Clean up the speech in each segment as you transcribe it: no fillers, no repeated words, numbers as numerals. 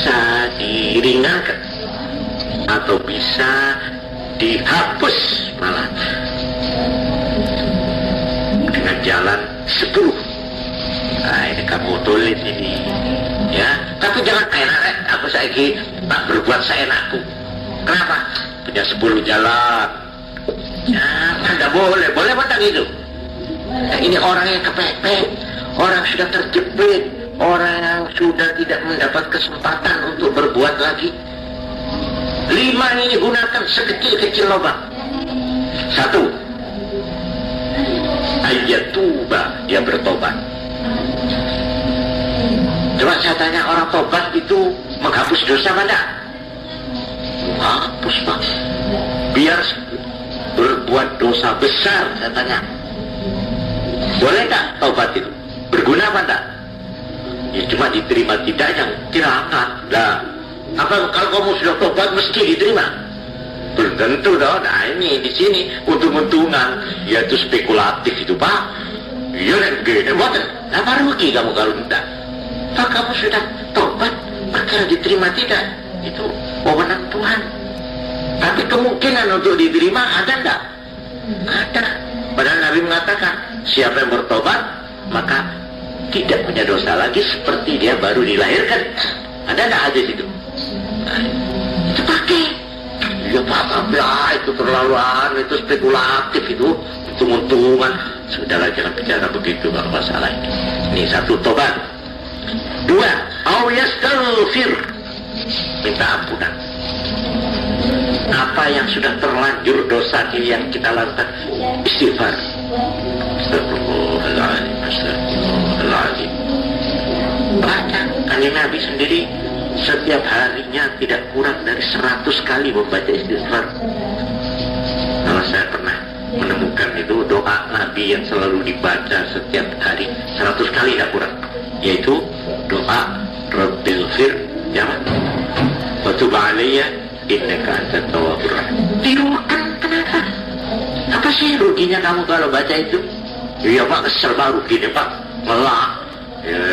bisa diringankan atau bisa dihapus malah dengan jalan 10. Nah ini kamu tulis ini ya, tapi jangan enak aku saiki tak berbuat seenakku. Kenapa? Punya 10 jalan ya, tidak boleh apa gitu. Nah, ini orang yang kepepet, orang sudah terjepit, orang yang sudah tidak mendapat kesempatan untuk berbuat lagi. 5 ini gunakan sekecil-kecil lubang. 1, ayatuba, dia bertobat. Coba saya tanya, orang tobat itu menghapus dosa mana? Menghapus Pak. Biar berbuat dosa besar, saya tanya. Boleh tak tobat itu? Berguna apa tak? Ya cuma diterima tidaknya, jangan. Nah, apa kalau kamu sudah tobat mesti diterima? Belum tentu dong. Nah ini di sini untung-untungan, yaitu spekulatif itu Pak. Iya dan gede, boten. Apa rugi kamu kalau tidak? Kalau kamu sudah tobat, maka diterima tidak? Itu wewenang Tuhan. Tapi kemungkinan untuk diterima ada enggak? Ada. Padahal Nabi mengatakan, siapa yang bertobat, maka tidak punya dosa lagi seperti dia baru dilahirkan. Ada enggak hadis itu? Nah, itu pakai. Ya Pak, itu terlaluan, itu spekulatif itu, untung-untungan. Sudahlah jangan bicara begitu kalau masalah itu. Ini 1, tobat. 2, au yastaghfir, minta ampunan. Apa yang sudah terlanjur dosa yang kita lakukan, istighfar. Astagfirullahaladzim, astagfirullahaladzim. Baca, Kanjeng Nabi sendiri setiap harinya tidak kurang dari 100 kali membaca istighfar. Kalau saya pernah menemukan itu doa Nabi yang selalu dibaca setiap hari 100 kali tidak kurang, yaitu doa Rabbil Fir ya wa tub alayya innaka antat tawwabur rahim. Tirukan, kenapa? Apa sih ruginya kamu kalau baca itu? Iya Pak, kesel Pak, ruginya Pak, melak ya,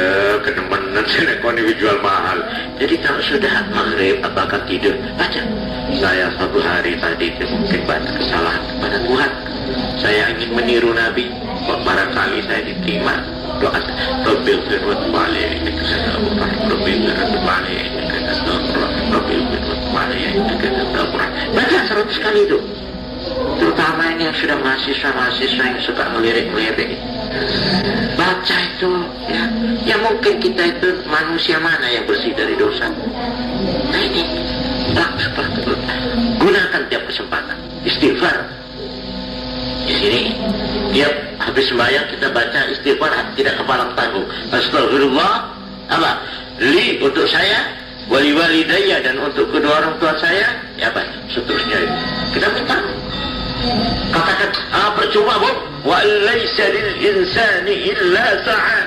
kedemenan sinekoni jual mahal. Jadi kalau sudah maghrib apakah tidur, baca. Saya 1 hari tadi mungkin banyak kesalahan kepada Tuhan, saya ingin meniru Nabi, kok barangkali saya diterima doa Rabbil Fir wa tub alayya innaka antat tawwabur rahim. Rabbil Fir wa tub alayya innaka antat tawwabur rahim. Rabbil Fir wa tub alayya innaka antat tawwabur rahim. Baca 100 kali itu. Terutama ini yang sudah mahasiswa yang suka melirik-melirik, baca itu ya. Ya mungkin kita itu manusia mana yang bersih dari dosa. Nah ini langsung gunakan tiap kesempatan istighfar. Di sini tiap habis sembahyang kita baca istighfar, tidak kepalang tanggung. Astagfirullah apa? Li untuk saya, wali walidayya, dan untuk kedua orang tua saya, ya apa? Seterusnya itu. Kita minta. Katakan, percuma Bu, wa laysa lil insani illa sa'a.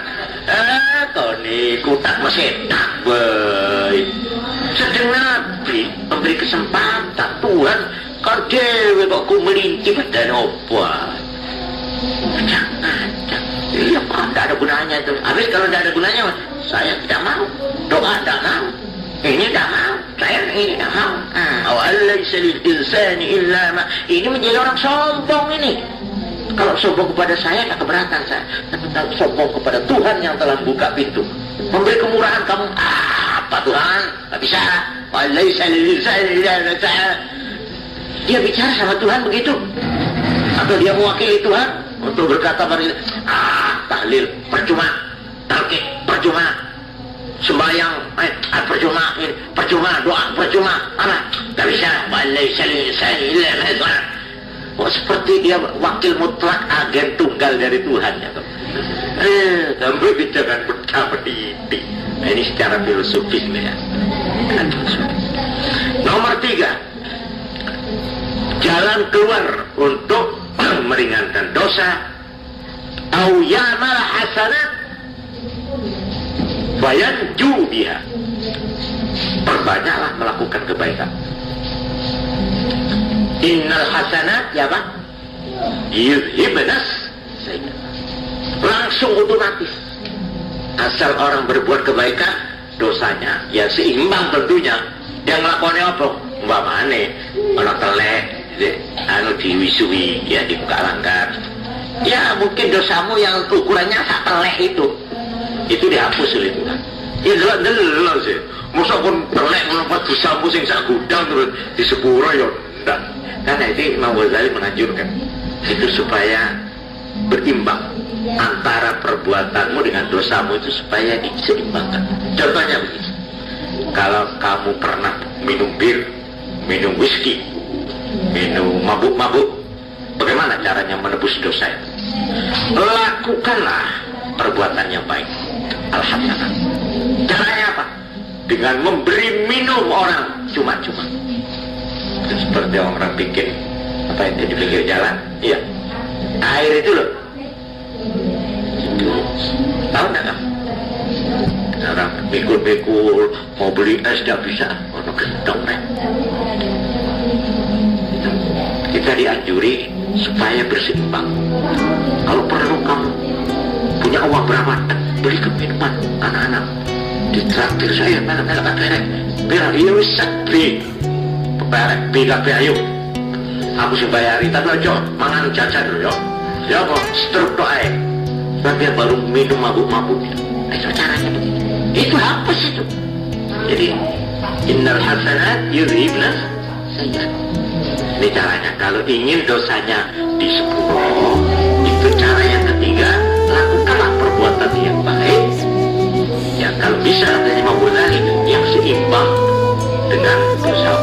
Kau ni kutak mesetak boy. Sedang Nabi memberi kesempatan Tuhan, kau dewe kok ku melintip dan obat. Jangan. Iya Pak, tidak ada gunanya itu. Habis kalau tidak ada gunanya, saya tidak mau. Doa tidak mau. Ini tidak mau. Saya ini tidak mau. Awalaysa lil insani illa ma. Ini menjadi orang sombong ini. Kalau sombong kepada saya, tak keberatan saya. Tapi kalau sombong kepada Tuhan yang telah buka pintu, memberi kemurahan kamu, apa Tuhan? Tak bisa. Awalaysa lil insani illa ma. Dia bicara sama Tuhan begitu. Atau dia mewakili Tuhan untuk berkata pada tahlil percuma, talqin percuma, sembahyang percuma, doa percuma, apa? Tak bisa. Seperti dia wakil mutlak, agen tunggal dari Tuhan ya. Sampai bicara pecah petiti. Nah, ini secara filosofis ya. Nomor 3, jalan keluar untuk meringankan dosa, au ya'mal hasanat fayanju biha. Perbanyaklah melakukan kebaikan. Innal hasanat ya Pak, yuzhibnas sayyi'at. Langsung otomatis. Asal orang berbuat kebaikan, dosanya ya seimbang tentunya. Yang ngelakonnya apa? Umpamane ana telek anu diwisui ya dibuka langgar. Ya mungkin dosamu yang ukurannya sak telek itu dihapus oleh Tuhan. Ya delok sih. Masa kon telek melompat dosamu sing sak gudang terus di sepuro ya ndak. Karena itu Imam Ghazali menganjurkan itu supaya berimbang antara perbuatanmu dengan dosamu itu supaya diseimbangkan. Contohnya begini, kalau kamu pernah minum bir, minum whisky, minum mabuk-mabuk, bagaimana caranya menebus dosa itu? Lakukanlah perbuatan yang baik, alhamdulillah. Caranya apa? Dengan memberi minum orang cuma-cuma. Seperti orang bikin apa itu di pinggir jalan, iya, air itu loh. Tahu nggak kamu? Orang pikul-pikul mau beli es tidak bisa, orang gentong nih. Kita dianjuri supaya berseimbang. Kalau perlu kamu punya uang berapa, belikan minuman anak-anak. Ditraktir saya, mereka perek, biar dia bisa beli. Perek, bilang ayo. Aku sih bayari, tapi aja mangan jajan dulu ya. Ya apa? Struk doa. Tapi baru minum mabuk-mabuknya. Itu caranya begini. Itu hapus itu. Jadi innal hasanat yudhibna sayyi'at. Ini caranya. Kalau ingin dosanya disepuro, itu cara yang ketiga, lakukanlah perbuatan yang baik. Ya kalau bisa dari Imam Ghazali yang seimbang dengan dosa.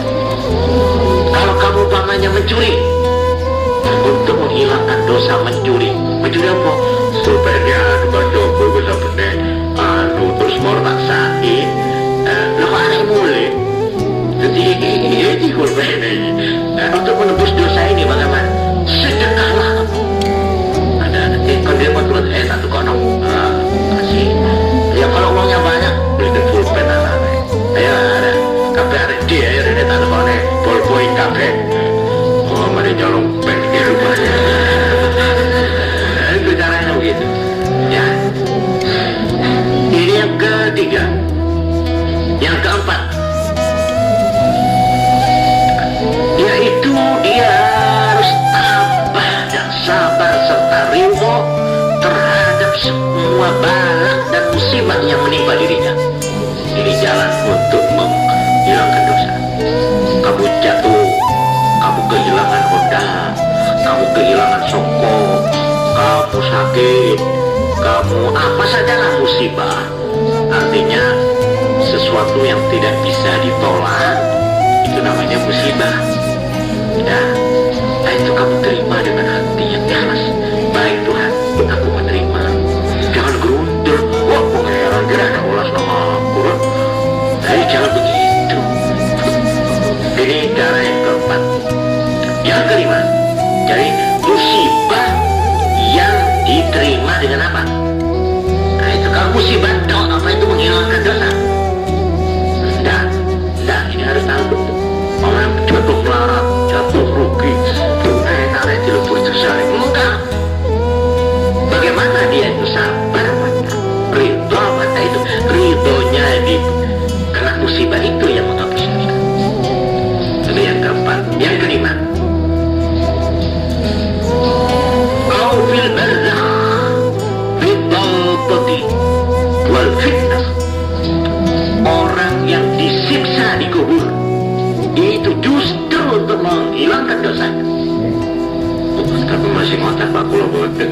Kalau kamu umpamanya mencuri, untuk menghilangkan dosa mencuri apa? Supaya dibaca buku sampai terus mau maksain, lo aneh mulai. Jadi ini korban ini. Untuk menebus dosa ini bagaimana? Sedekahlah kamu. Ada kalau dia mau turun satu konom, kasih. Ya kalau uangnya banyak, beli pulpen anak-anak. Ya ada kafe ada dia, ada tanda konek, bolpoin kafe. Oh mari nyolong pen di rumahnya. Itu caranya begitu. Ya. Ini yang ketiga. Yang keempat, yaitu dia harus tabah dan sabar serta ridho terhadap semua bala dan musibah yang menimpa dirinya. Ini jalan untuk menghilangkan dosa. Kamu jatuh, kamu kehilangan Honda, kamu kehilangan soko, kamu sakit, kamu apa sajalah musibah. Artinya sesuatu yang tidak bisa ditolak, itu namanya musibah. Ya, nah itu kamu terima dengan hati yang ikhlas. Baik Tuhan, aku menerima. Jangan geruntul, wah pengeran kira-kira ulas nama aku. Jadi jangan begitu. Ini cara yang keempat. Yang kelima, jadi musibah yang diterima dengan apa? Nah itu kalau musibah dong, apa itu menghilangkan dosa? Tidak, ini harus tahu betul. Orang jatuh melarat, jatuh rugi, narik di lubur tersari. Enggak. Bagaimana dia itu sabar mata, ridho mata itu, ridhonya di kena musibah itu yang menghapus dosa. Itu yang keempat. Yang kelima, kau fil barzakh bidaltati wal fitnah. Orang yang disiksa di kubur itu justru untuk menghilangkan dosanya. Tapi masih ngotak Pak Kulo boten.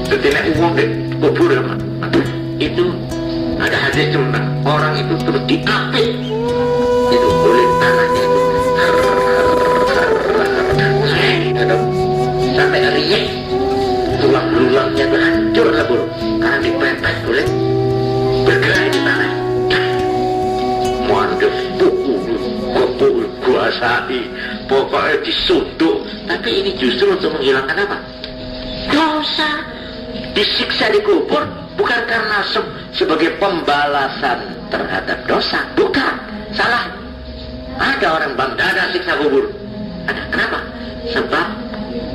Setiap uang di kubur itu ada hadis tentang orang itu terus diapit itu kulit tanahnya itu sampai riak, tulang belulangnya itu hancur kabur karena dipepet kulit bergerak di tanah. Mandep pukul kuasai, pokoknya disunduk. Tapi ini justru untuk menghilangkan apa? Dosa. Disiksa di kubur bukan karena sebagai pembalasan terhadap dosa, bukan. Salah. Ada orang bang dada siksa kubur. Ada. Kenapa? Sebab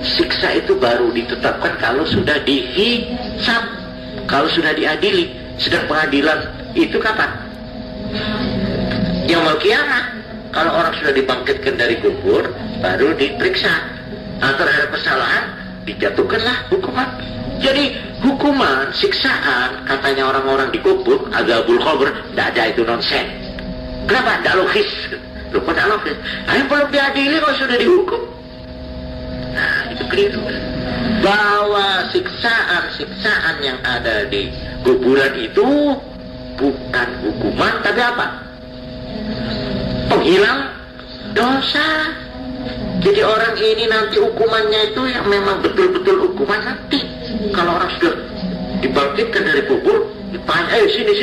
siksa itu baru ditetapkan kalau sudah dihisab, kalau sudah diadili. Sedang pengadilan itu kapan? Yaumul Qiyamah, kalau orang sudah dibangkitkan dari kubur, baru diperiksa. Terhadap kesalahan, dijatuhkanlah hukuman. Jadi hukuman, siksaan, katanya orang-orang di kubur, azabul qabr, tidak ada, itu nonsen. Kenapa? Tidak logis. Lupa tidak logis. Yang belum diadili kalau sudah dihukum. Nah, itu keliru. Bahwa siksaan-siksaan yang ada di kuburan itu bukan hukuman, tapi apa? Penghilang dosa. Jadi orang ini nanti hukumannya itu yang memang betul-betul hukuman nanti. Kalau orang sudah dibangkitkan dari kubur, ditanya, sini,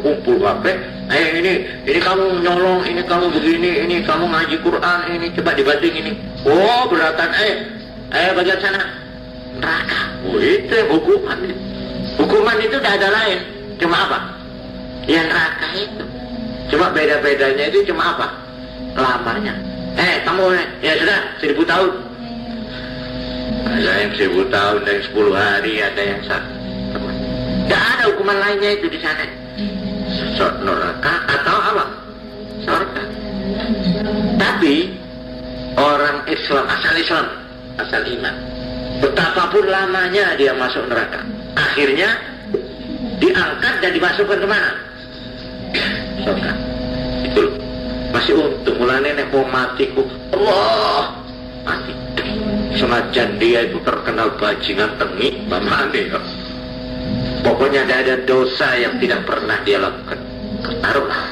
kumpul kabeh. Ini kamu nyolong, ini kamu begini, ini kamu ngaji Quran, ini coba dibanding ini. Oh, beratan, bagian sana. Neraka. Oh, itu hukuman. Hukuman itu tidak ada lain. Cuma apa? Yang neraka itu. Cuma beda-bedanya itu cuma apa? Lamanya. Kamu, ya sudah, 1000 tahun. Ada yang 1000 tahun, ada yang 10 hari, ada yang 1. Tidak ada hukuman lainnya itu di sana. Neraka atau apa? Surga. Tapi orang Islam, asal iman, betapapun lamanya dia masuk neraka, akhirnya diangkat dan dimasukkan kemana? Surga. Itu loh. Masih untung mulanya nek mau mati ku Allah mati. Senajan dia itu terkenal bajingan tengik, bamane ya. Pokoknya tidak ada dosa yang tidak pernah dia lakukan. Taruhlah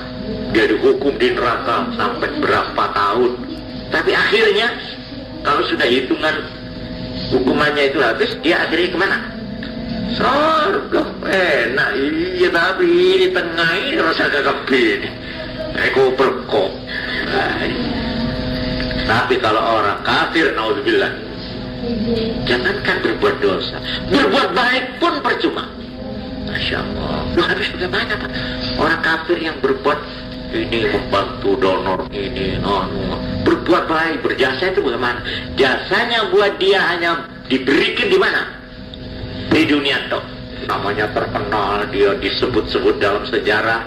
dia dihukum di neraka sampai berapa tahun, tapi akhirnya kalau sudah hitungan hukumannya itu habis, dia akhirnya kemana? Surga. Enak, iya, tapi di tengah ini rasa gagap ini. Eko berkok. Tapi kalau orang kafir, naudzubillah, jangankan berbuat dosa, berbuat baik pun percuma. Masya Allah. Lu habis bagaimana, Pak? Orang kafir yang berbuat ini, membantu donor ini, berbuat baik, berjasa, itu bagaimana? Jasanya buat dia hanya diberikan di mana? Di dunia toh. Namanya terkenal, dia disebut-sebut dalam sejarah,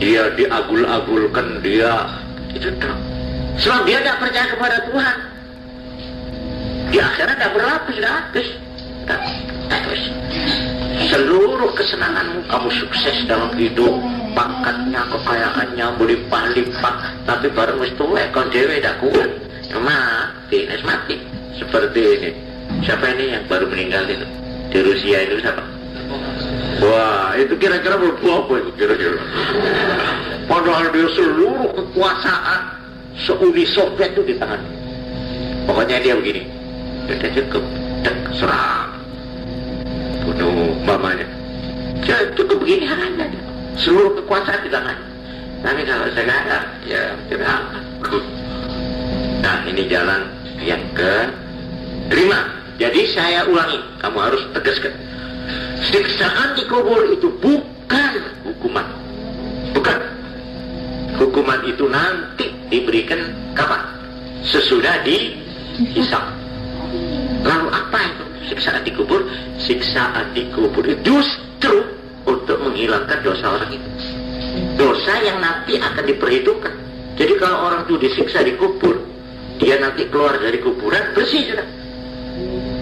dia diagul-agulkan, dia itu toh. Sebab dia tidak percaya kepada Tuhan. Di akhirat tidak berlaku, sudah habis. Terus seluruh kesenanganmu, kamu sukses dalam hidup, pangkatnya, kekayaannya berlimpah-limpah, tapi baru mesti kau dewe tidak kuat, mati seperti ini. Siapa ini yang baru meninggal itu di Rusia itu, siapa? Wah, itu kira-kira berbuah apa itu kira-kira? Padahal dia seluruh kekuasaan se-Uni Soviet itu di tangan. Pokoknya dia begini, dia cukup serang, bunuh mamanya. Cukup begini hanya seluruh kekuasaan di tangan. Tapi kalau sekarang, ya tidak. Nah, ini jalan yang kelima. Jadi saya ulangi, kamu harus tegaskan. Siksaan di kubur itu bukan hukuman. Bukan. Hukuman itu nanti diberikan kapan? Sesudah dihisab. Lalu apa itu siksaan di kubur? Siksaan di kubur itu justru untuk menghilangkan dosa orang itu. Dosa yang nanti akan diperhitungkan. Jadi kalau orang itu disiksa di kubur, dia nanti keluar dari kuburan bersih sudah.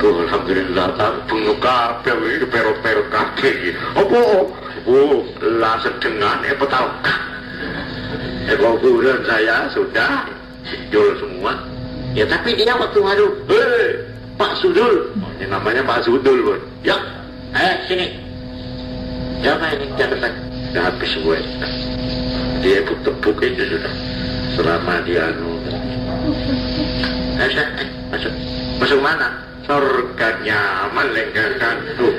Alhamdulillah, bunuh kabeh iki pero-pero kabeh iki. Apa? Oh, lah sedengan tahu. Kuburan saya sudah jol semua. Ya tapi dia waktu ngadu, Pak Sudul. Oh, ini namanya Pak Sudul, Bun. Ya, sini. Siapa ini catatan? Sudah habis gue. Dia tepuk itu sudah. Selama dia masuk. Masuk mana? Surganya melenggarkan tuh.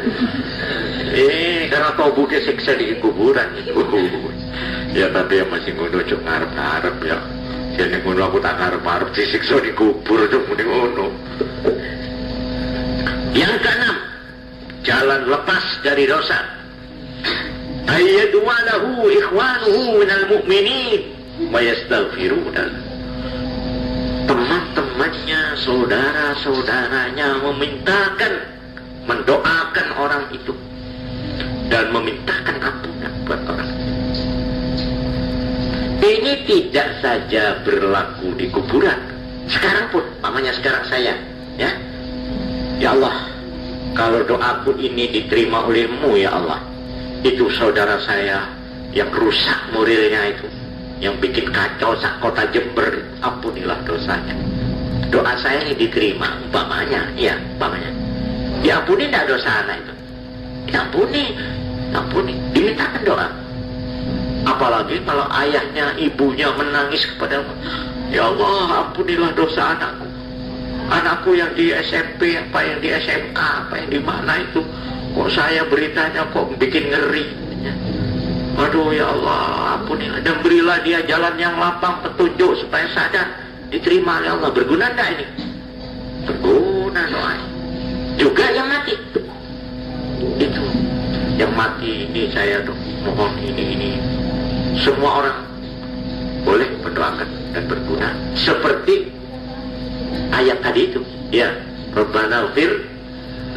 Karena kau buka siksa di kuburan. Ya tapi yang masih ngunucuk ngarep-ngarep ya. Jadi ngunu aku tak ngarep-ngarep disiksa di kubur tuh mending ngono. Yang keenam, jalan lepas dari dosa. Ayyadu lahu ikhwanuhu minal mu'minin wa yastaghfiruna. Teman-temannya, saudara-saudaranya mendoakan orang itu dan memintakan ampunan buat orang. Ini tidak saja berlaku di kuburan. Sekarang pun, mamanya sekarang saya, ya Allah, kalau doaku ini diterima olehmu ya Allah, itu saudara saya yang rusak morilnya itu, yang bikin kacau sak kota Jember, ampunilah dosanya. Doa saya ini diterima, umpamanya, ya umpamanya. Diampuni tidak dosa anak itu? Diampuni, dimintakan doa. Apalagi kalau ayahnya, ibunya menangis kepada Allah, ya Allah, ampunilah dosa anakku yang di SMP, apa yang di SMA, apa yang di mana itu, kok saya beritanya kok bikin ngeri. Aduh ya Allah, ampunilah dan berilah dia jalan yang lapang, petunjuk supaya sadar, diterima oleh Allah. Berguna enggak ini? Berguna doa. Juga yang mati itu, yang mati ini saya mohon ini semua orang boleh mendoakan dan berguna seperti ayat tadi itu, ya Rabbana ighfir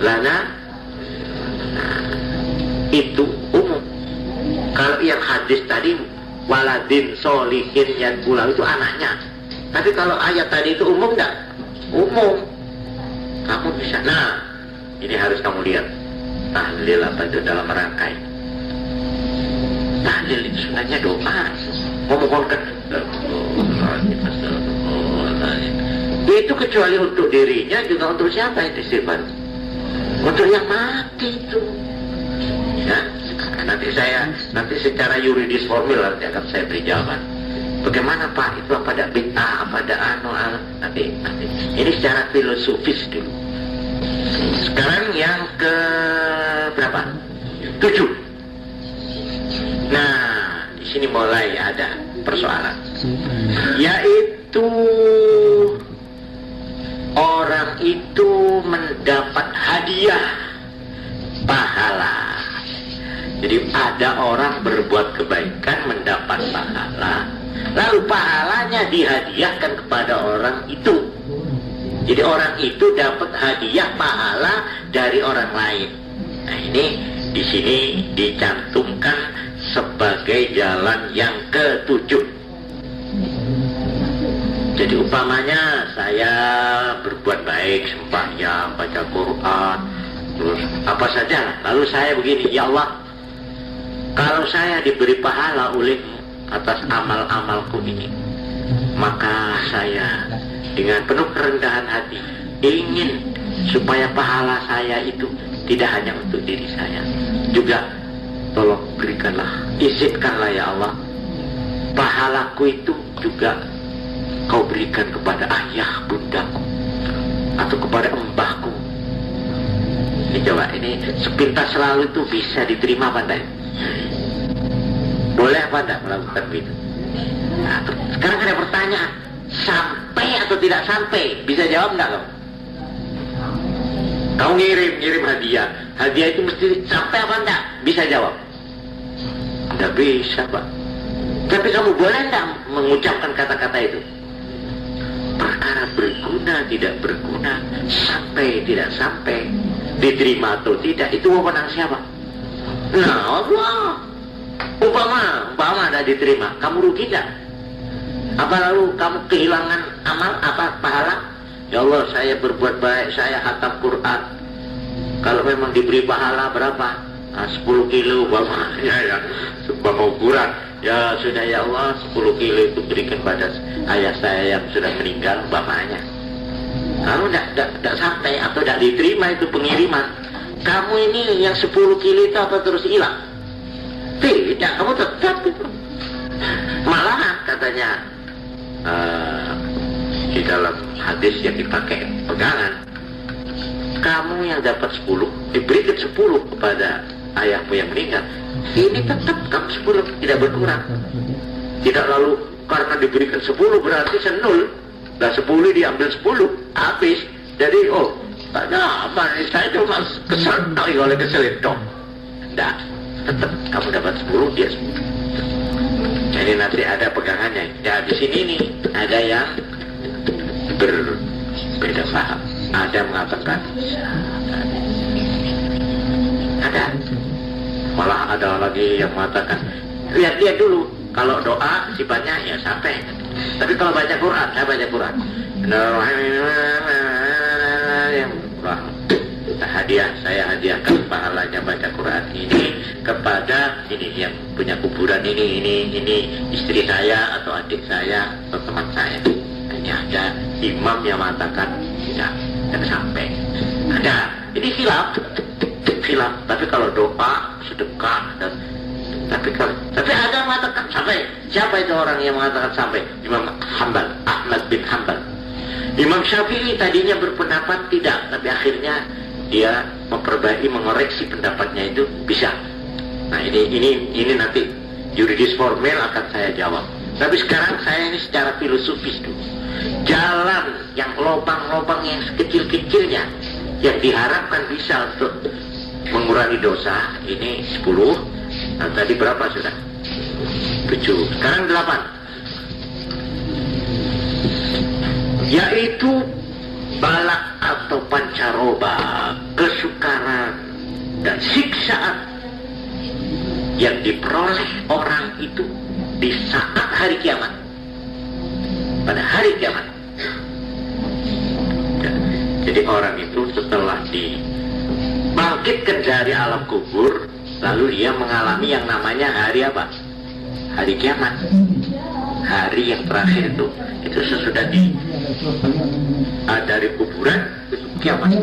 lana. Nah, itu umum. Kalau yang hadis tadi waladin solihin yang pulau itu anaknya. Tapi kalau ayat tadi itu umum enggak? Umum. Kamu bisa. Nah, ini harus kamu lihat. Tahlil apa itu dalam rangkai. Tahlil itu sebenarnya doa. Memohonkan. Itu kecuali untuk dirinya, juga untuk siapa itu istighfar? Untuk yang mati itu. Ya, nanti secara yuridis formil nanti akan saya beri jawaban. Bagaimana Pak, itu apa ada bid'ah, apa ada nanti. Ini secara filosofis dulu. Sekarang yang ke berapa? 7. Nah, di sini mulai ada persoalan, yaitu orang itu mendapat hadiah pahala. Jadi ada orang berbuat kebaikan mendapat pahala, lalu pahalanya dihadiahkan kepada orang itu. Jadi orang itu dapat hadiah pahala dari orang lain. Nah ini di sini dicantumkan sebagai jalan yang ke-7. Jadi umpamanya saya berbuat baik, sembahyang, baca Quran, terus apa saja, lalu saya begini, ya Allah, kalau saya diberi pahala olehmu atas amal-amalku ini, maka saya dengan penuh kerendahan hati ingin supaya pahala saya itu tidak hanya untuk diri saya, juga tolong berikanlah, izinkanlah ya Allah, pahalaku itu juga kau berikan kepada ayah bundaku atau kepada embahku. Ini coba, ini sepintas selalu itu bisa diterima apa enggak? Boleh apa enggak melakukan begitu? Nah, sekarang ada pertanyaan, sampai atau tidak sampai? Bisa jawab enggak kamu? Kamu ngirim hadiah, hadiah itu mesti sampai apa enggak? Bisa jawab? Enggak bisa Pak. Tapi kamu boleh enggak mengucapkan kata-kata itu? Perkara berguna tidak berguna, sampai tidak sampai, diterima atau tidak, itu wewenang siapa? Nah Allah. Umpama tidak diterima, kamu rugi tidak? Apa lalu kamu kehilangan amal, apa pahala? Ya Allah, saya berbuat baik, saya khatam Quran. Kalau memang diberi pahala berapa? 10 kilo umpamanya ya, sebuah ukuran. Ya sudah ya Allah, 10 kilo itu berikan pada ayah saya yang sudah meninggal umpamanya. Kalau tidak sampai atau tidak diterima itu pengiriman, kamu ini yang 10 kilo itu apa terus hilang? Tidak, kamu tetap itu. Malahan katanya di dalam hadis yang dipakai pegangan, kamu yang dapat 10 diberikan 10 kepada ayahmu yang meninggal, ini tetap kamu 10, tidak berkurang. Tidak lalu karena diberikan 10 berarti senul, dan 10 diambil 10 habis. Jadi ada apa, saya cuma kesentai oleh keselintong. Tidak, tetap kamu dapat 10, dia 10. Jadi nanti ada pegangannya. Ya di sini nih ada yang berbeda paham. Ada mengatakan ada, malah ada lagi yang mengatakan lihat dulu, Kalau doa sifatnya ya sampai. Tapi kalau baca Quran, saya baca Quran. Hadiah, saya hadiahkan pahalanya baca Quran ini kepada ini yang punya kuburan ini istri saya atau adik saya atau teman saya. Ini ada imam yang mengatakan tidak sampai. Ada, ini khilaf. Tapi kalau doa, sedekah dan tapi ada yang mengatakan sampai. Siapa itu orang yang mengatakan sampai? Imam Hanbal, Ahmad bin Hanbal. Imam Syafi'i tadinya berpendapat tidak, tapi akhirnya dia memperbaiki, mengoreksi pendapatnya itu bisa. Nah ini nanti yuridis formel akan saya jawab. Tapi sekarang saya ini secara filosofis dulu. Jalan yang lubang-lubang yang sekecil-kecilnya yang diharapkan bisa untuk mengurangi dosa ini 10. Nah, tadi berapa sudah? 7. Sekarang 8. Yaitu balak atau pancaroba, kesukaran dan siksaan yang diperoleh orang itu di saat hari kiamat. Pada hari kiamat. Jadi orang itu setelah dibangkitkan dari alam kubur, lalu dia mengalami yang namanya hari apa? Hari kiamat. Hari yang terakhir itu sesudah dari kuburan itu kiamat.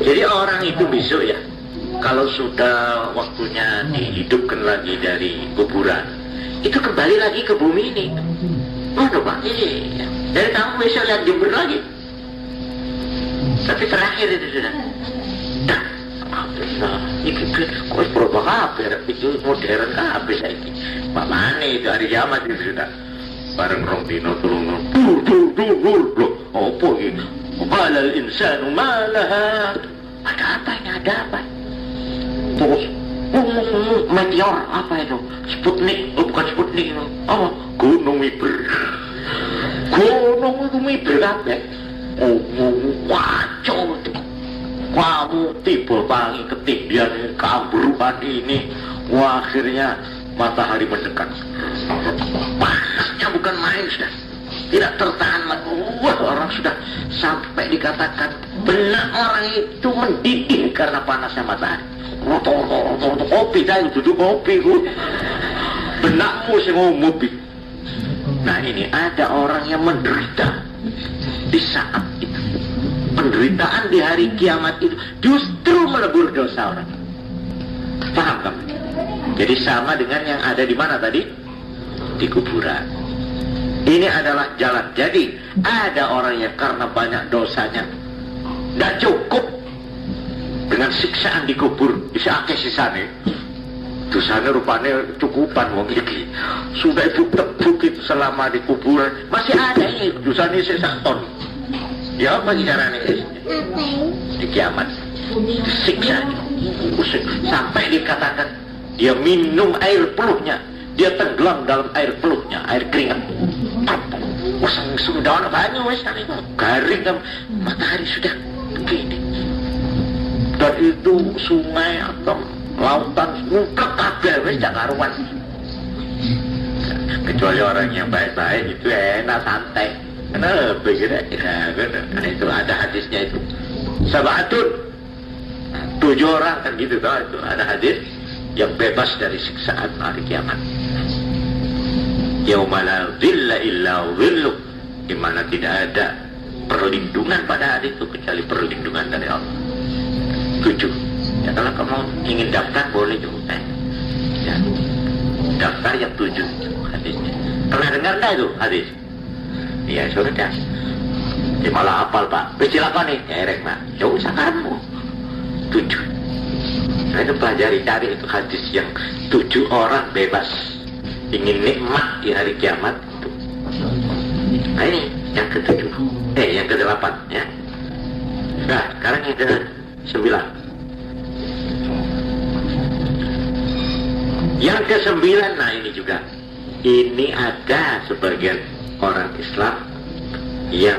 Jadi orang itu besok ya, kalau sudah waktunya dihidupkan lagi dari kuburan, itu kembali lagi ke bumi ini. Oh Bang, iya. Jadi kamu besok lihat Jember lagi. Tapi terakhir itu sudah. Nah, itu kok berubah kabar, itu modern kabeh saiki. Mana itu hari kiamat itu sudah. Bareng rong dino turun loh, apa ini? Qalal insanu malaha. Ada apa? Terus meteor apa itu? Sputnik, bukan Sputnik itu. Oh, gunung Miber. Gunung itu Miber apa? Oh, wacau itu. Kamu tiba pagi ketinggian keambruan ini. Wah, akhirnya matahari mendekat. Panasnya bukan main sudah. Tidak tertahan lagi. Wah, orang sudah sampai dikatakan benak orang itu mendidih karena panasnya matahari. Kopi saya duduk kopi. Benakmu sih ngopi. Nah ini ada orang yang menderita di saat itu. Penderitaan di hari kiamat itu justru melebur dosa orang. Paham kamu? Jadi sama dengan yang ada di mana tadi? Di kuburan. Ini adalah jalan. Jadi ada orang yang karena banyak dosanya tidak cukup dengan siksaan di kubur. Bisa akeh sisane. Dosanya rupanya cukupan wong iki. Sudah ibu tebuk itu selama di kuburan masih ada ini dosanya sesak ton. Ya apa caranya di kiamat? Disiksa sampai dikatakan dia minum air peluhnya, dia tenggelam dalam air peluhnya, air keringat. Langsung daun banyu wes garing kan, matahari sudah begini. Dan itu sungai atau lautan mutlak kabel wes jangan karuan. Kecuali orang yang baik-baik itu enak santai. Kenapa begitu? Nah, itu ada hadisnya itu. Sabatun 7 orang kan gitu tau itu ada hadis yang bebas dari siksaan hari kiamat. Yauma la dhilla illa dhilluh, di mana tidak ada perlindungan pada hari itu kecuali perlindungan dari Allah. 7. Ya kalau kamu ingin daftar boleh juga. Ya. Daftar yang 7 hadisnya. Pernah dengar enggak itu hadis? Iya sudah. Ya malah hafal Pak. Silakan nih, erek Pak. Ya usah kamu. 7. Saya itu pelajari cari itu hadis yang 7 orang bebas ingin nikmat di hari kiamat itu. Nah ini yang ke-7. Yang ke-8 ya. Nah sekarang yang ke-9. Yang ke-9, nah ini juga. Ini ada sebagian orang Islam yang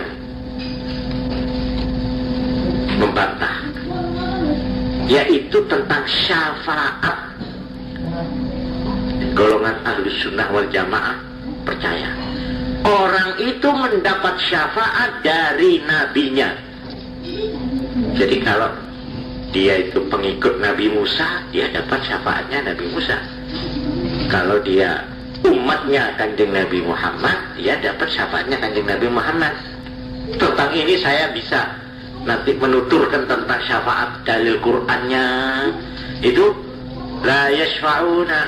membantah, yaitu tentang syafaat. golongan Ahlus Sunnah wal Jamaah percaya orang itu mendapat syafaat dari nabinya. Jadi kalau dia itu pengikut Nabi Musa, dia dapat syafaatnya Nabi Musa. Kalau dia umatnya Kanjeng Nabi Muhammad, dia dapat syafaatnya Kanjeng Nabi Muhammad. Tentang ini saya bisa nanti menuturkan tentang syafaat dalil Qur'annya. Itu la yashfa'una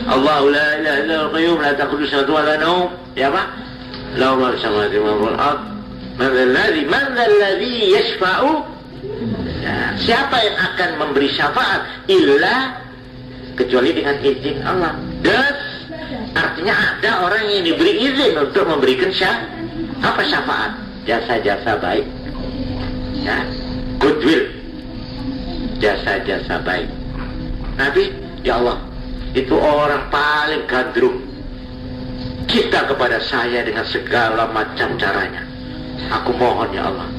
Allahu la ilaha illa al-qayyum la ta'khudhuhu sinatun wa la nawm. Ya apa? Lahu ma fis samawati wa ma fil ard. Man dzalladzi yashfa'u. Siapa yang akan memberi syafaat illa kecuali dengan izin Allah. Dan artinya ada orang yang diberi izin untuk memberikan syafaat. Jasa-jasa baik. Ya, goodwill. Jasa-jasa baik. Nabi, ya Allah, itu orang paling gandrung. Cinta kepada saya dengan segala macam caranya. Aku mohon ya Allah,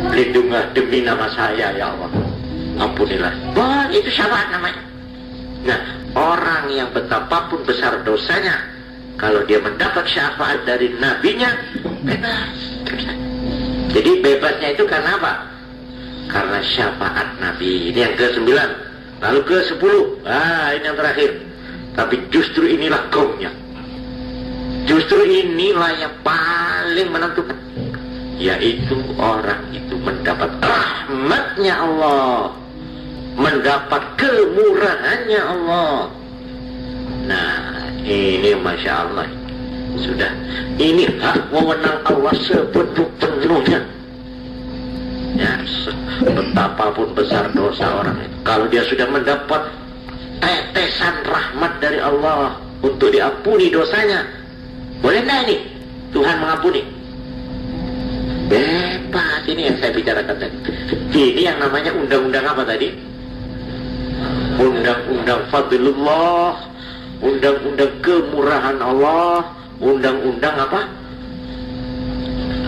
lindungilah demi nama saya ya Allah. Ampunilah. Wah, itu syafaat namanya. Nah, orang yang betapapun besar dosanya, kalau dia mendapat syafaat dari nabinya, bebas. Jadi bebasnya itu karena apa? Karena syafaat Nabi. Ini yang ke-9. Lalu ke-10. Ini yang terakhir. Tapi justru inilah kaumnya. Justru inilah yang paling menentukan. Yaitu orang itu mendapat rahmatnya Allah, mendapat kemurahannya Allah. Nah, ini Masya Allah. Sudah, ini hak wewenang Allah sepenuh-penuhnya. Ya, betapapun besar dosa orang itu, kalau dia sudah mendapat tetesan rahmat dari Allah untuk diampuni dosanya, boleh enggak ini Tuhan mengampuni? Bebas. Ini yang saya bicarakan tadi. Ini yang namanya undang-undang apa tadi? Undang-undang fadlullah, undang-undang kemurahan Allah, undang-undang apa?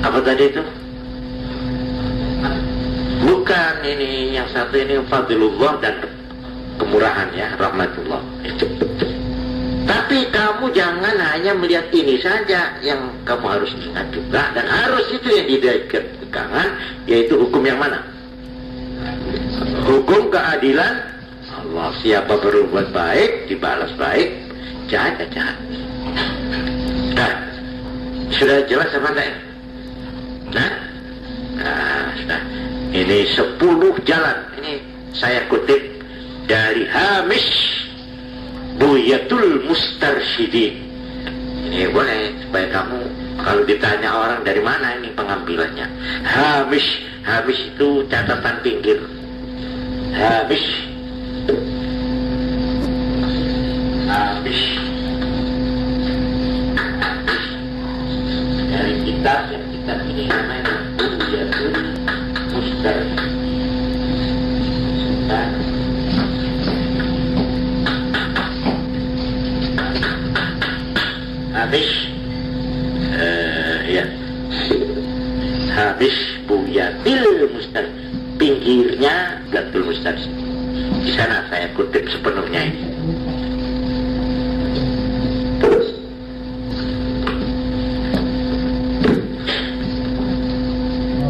Apa tadi itu? Bukan, ini yang satu ini fadlullah dan kemurahan ya, rahmatullah. Itu. Tapi kamu jangan hanya melihat ini saja, yang kamu harus ingat juga, dan harus itu yang dipegangan, yaitu hukum yang mana? Hukum keadilan Allah. Siapa berbuat baik dibalas baik, jahat jahat. Nah, sudah jelas apa enggak? Nah, sudah. Ini 10 jalan. Ini saya kutip dari Hamish Buyatul Mustarsyidin. Ini boleh supaya kamu kalau ditanya orang dari mana ini pengambilannya. Hamish itu catatan pinggir. Hamish dari kitab ini namanya Buyatul Mustarsyidin. Hamish Buyatul Mustarsyidin, pinggirnya Buyatul Mustarsyidin. Di sana saya kutip sepenuhnya ini.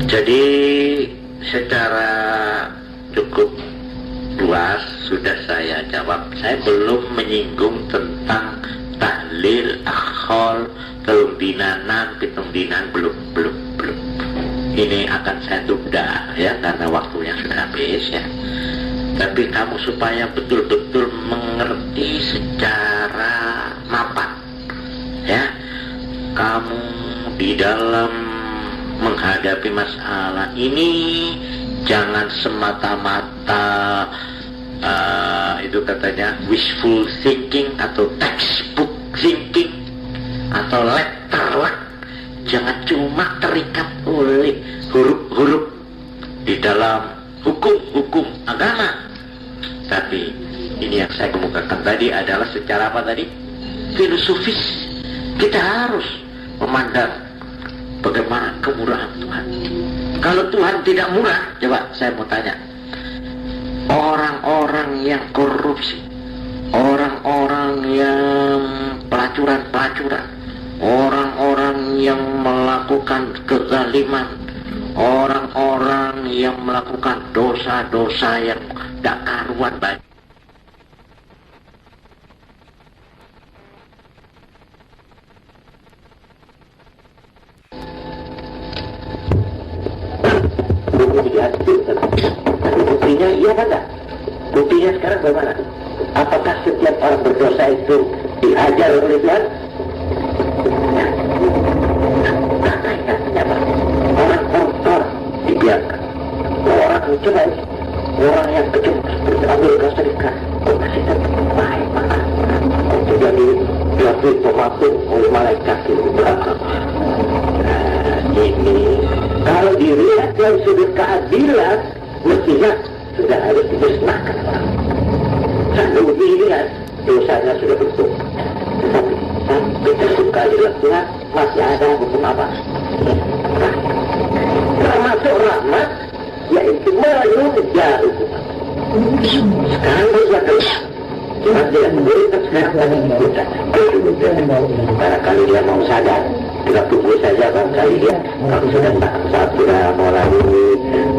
Jadi secara cukup luas sudah saya jawab. Saya belum menyinggung tentang tahlil, akhol, telung dinanan, pitung dinan, belum. Ini akan saya tunda ya, karena waktunya sudah habis ya. Tapi kamu supaya betul-betul mengerti secara mapan ya, kamu di dalam menghadapi masalah ini jangan semata-mata itu katanya wishful thinking atau textbook thinking atau letterlock. Jangan cuma terikat oleh huruf-huruf di dalam hukum-hukum agama. Tapi ini yang saya kemukakan tadi adalah secara apa tadi? Filosofis. Kita harus memandang bagaimana kemurahan Tuhan. Kalau Tuhan tidak murah, coba saya mau tanya, orang-orang orang-orang yang korupsi, orang-orang yang pelacuran-pelacuran, orang-orang yang melakukan kezaliman, orang-orang yang melakukan dosa-dosa yang tak karuan banyak. Buktinya iya apa? Buktinya sekarang bagaimana? Apakah setiap orang berdosa itu diajar oleh Tuhan? Orang dibiarkan. Orang coba ini, orang yang kecil seperti Amerika Serikat, masih tetap baik makan. Jadi diambil pemabuk oleh malaikat di belakang. Ini kalau dilihat dari sudut keadilan, mestinya sudah harus dimusnahkan orang. Lalu dilihat dosanya sudah betul. Tetapi sampai sudut keadilan Tuhan masih ada hukum apa? Termasuk rahmat, yaitu menunda hukuman. Sekarang sudah keluar. Tuhan tidak memberikan sekarang barangkali dia mau sadar. Tidak tunggu saja barangkali dia kalau sudah mulai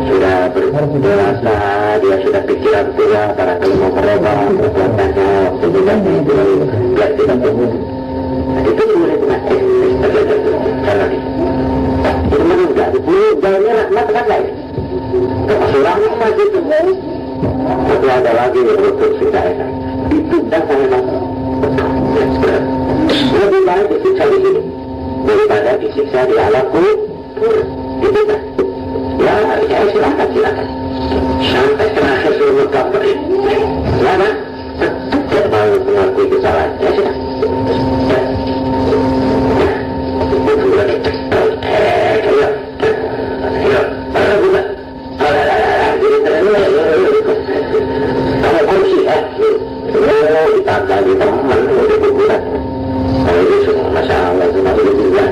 sudah berdosa, dia sudah pikiran tua, barangkali mau merubah perbuatannya waktu biar tidak tunggu. Itu boleh dengan cara ini. Itu menunda, itu jalannya rahmat kan lain. Termasuk rahmat itu. Tapi ada lagi yang betul sudah enak. Itu dan sangat lebih baik disiksa di sini daripada disiksa di alam kubur. Itu kan? Ya silakan sampai terakhir seluruh kabar ini. Lama tetap tidak mau mengakui kesalahan. Ya sudah. Ditambah di teman udah berbulan. Kalau itu semua masalah itu masih berbulan.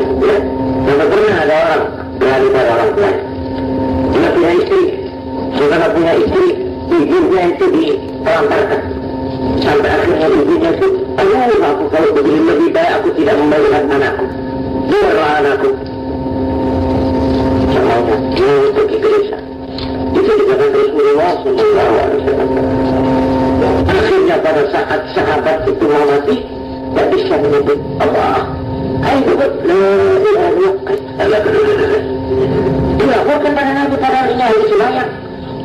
Tidak pernah ada orang berani pada orang tua. Dia punya istri, saudara punya istri, ibunya itu ditelantarkan. Sampai akhirnya ibunya itu, aduh aku kalau begini lebih baik aku tidak memberikan anakku. Biarlah anakku. Semuanya untuk gereja. Itu dikatakan Rasulullah SAW. Akhirnya pada saat sahabat itu mati, tidak bisa menyebut Allah. Ayo dilaporkan pada Nabi pada harinya ahli sembahyang,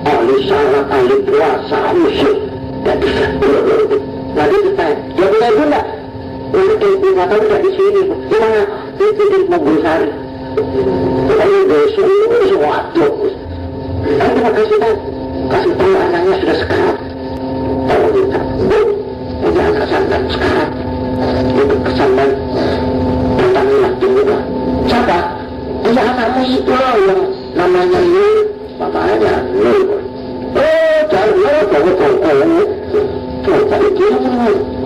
ahli syarat, ahli puasa, ahli syuk. Tidak bisa. Nabi bertanya, dia punya ibu enggak? Ibu nggak tahu tidak di sini. Gimana? Itu di Mogulsari. Tapi besok sesuatu. Tapi terima kasih tahu. Kasih tahu anaknya sudah sekarang. Tahu kita. Udah kesandan sekarang. Itu kesandan. Bertanilah tunggu. Siapa? Dia anakmu itu loh yang namanya Yul. Namanya Yul. Oh, cari Yul. Kamu. Coba itu.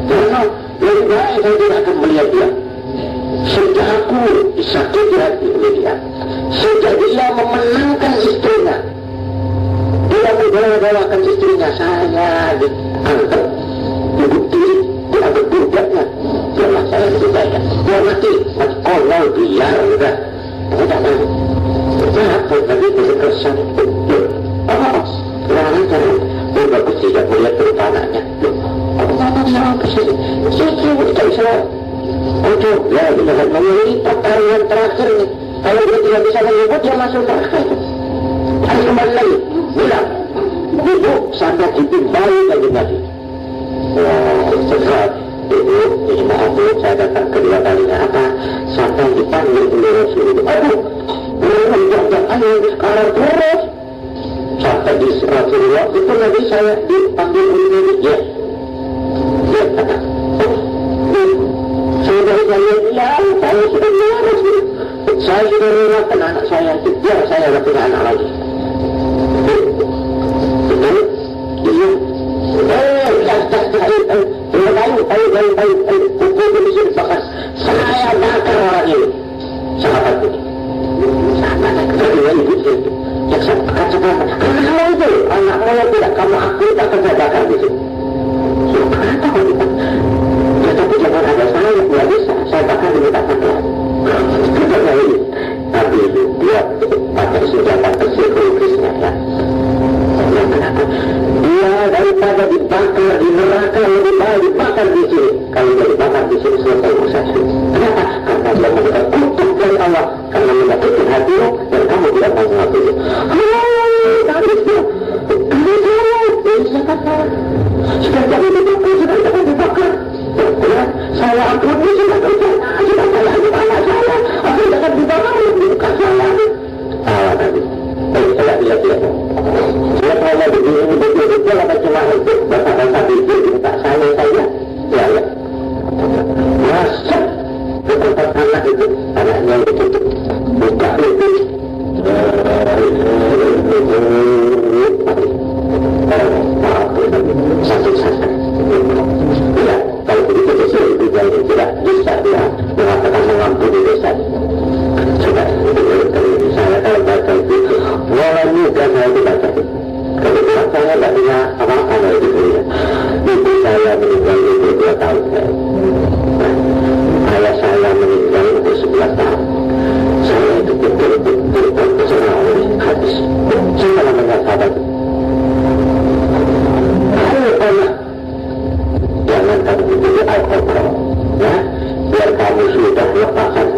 Karena lebih baik saya tidak akan melihat dia. Sejak aku disakiti hati oleh dia. Sejak dia memenangkan istrinya. Dia membawa-bawakan istrinya. Saya diangkat. Dibukti. Dia berbudatnya. Biarlah saya lebih baik. Dia mati. Kalau dia sudah. Tidak mau. Kenapa tadi berkesan? Oh, lancar. Oh, bagus tidak melihat perubahannya. Apa dia apa sih? Saya tidak bisa. Untuk ya jangan memilih pertanyaan terakhir nih. Kalau dia tidak bisa menyebut dia masuk neraka. Harus kembali lagi. Bilang, ibu sampai itu baik lagi. Sesaat ibu ini maaf bu, saya datang kedua kalinya apa? Sampai dipanggil oleh Rasulullah. Aduh, jangan sekarang terus. Sampai di Rasulullah itu nanti saya dipanggil oleh Nabi. Ya, dia kata. Saudara saya, ya saya sudah marah. Saya sudah merelakan anak saya itu. Biar saya dapat anak lagi. Betul? Iya. Ayo. Pukul di sini bahkan saya bakar orang ini. Sahabat ini. Sahabat kedua ibu itu. Yang saya katakan, karena itu anakmu yang tidak kamu akui akan saya bakar di sini.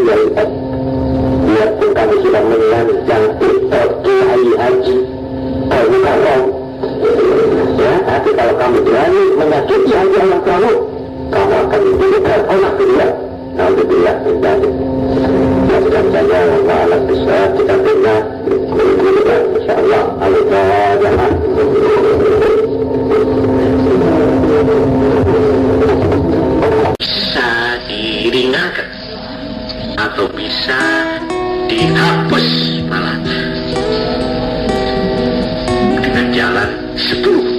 Kiai F. Biarpun kami sudah mengancam Kiai Haji Mukarram, ya, tapi kalau kamu berani menyakiti Haji Allah kamu akan diberikan anak kedua. Alhamdulillah menjadi. Mudah-mudahan saja Allah bisa kita dengar. InsyaAllah Al-Fatihah. Bisa diringankan atau bisa dihapus malah dengan jalan 10